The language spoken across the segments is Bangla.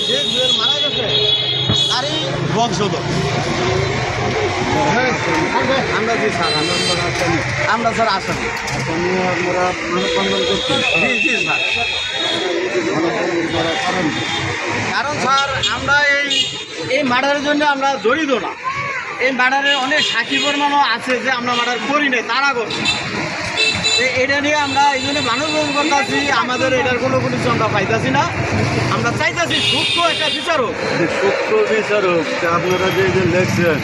যে জুয়েল মারা গেছে তারই বংশধর। আমরা জি স্যার, আমরা স্যার আসামি। আপনারা মানববন্ধন করছেন? জি জি স্যার। কারণ স্যার আমরা এই মার্ডারের জন্য আমরা জড়িত না। এই মার্ডারে অনেক সাক্ষী প্রমাণও আছে যে আমরা মার্ডার করি নাই, তারা করছি। এটা নিয়ে আমরা এই জন্য মানববন্ধন করতেছি। আমাদের এটার কোনো কিছু আমরা পাইতেছি না। আমরা চাইতেছি সূক্ষ্ম একটা বিচারক। সূক্ষ্ম বিচারক আপনারা যে লেখছেন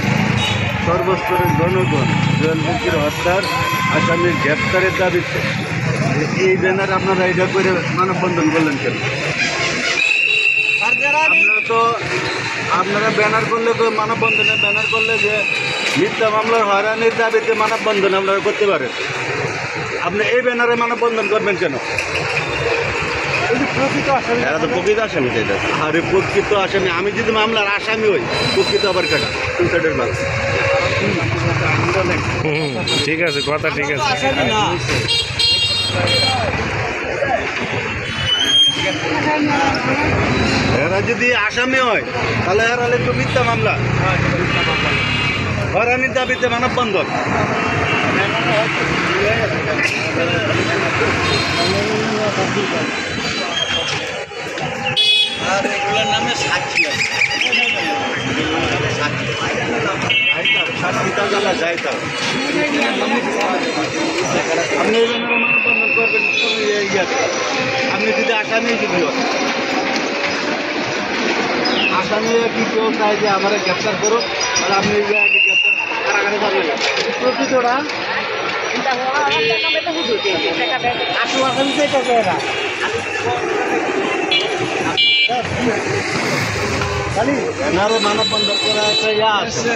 সর্বস্তরের জনগণ জুয়েল মুক্তির হত্যার আসামির গ্রেপ্তারের দাবিতে, এই ব্যানার আপনারা এটা করে মানববন্ধন করলেন কেন? আর যারা আপনারা ব্যানার করলে তো মানববন্ধনে ব্যানার করলে যে মিথ্যা মামলার হয়রানির দাবিতে মানববন্ধন আপনারা করতে পারেন। আপনি এই ব্যানারে মানববন্ধন করবেন কেন? এরা তো প্রকৃত আসামি। আরে প্রকৃত আসামি, আমি যদি মামলার আসামি হই, প্রকৃত আবার কেন? সুইসাইডের মাল। ঠিক আছে, কথা ঠিক আছে। আসামি না। এরা যদি আসামি হয় তাহলে এরা একটু মিথ্যা মামলা হয়রানির দাবিতে মানববন্ধন। আর এগুলোর নামে সাক্ষী আছে। আপনি এই ব্যানারে মানববন্ধন করবেন আপনি যদি আসামি যদি হন, আসামি কি কেউ চাই যে আমার গ্রেপ্তার করুক, তাহলে আপনি কারাগারে যাবেন। প্রকৃতরা আসল আসামি চাইতেছে এরা। ব্যানারে মানববন্ধন করা একটা ইয়া আছে।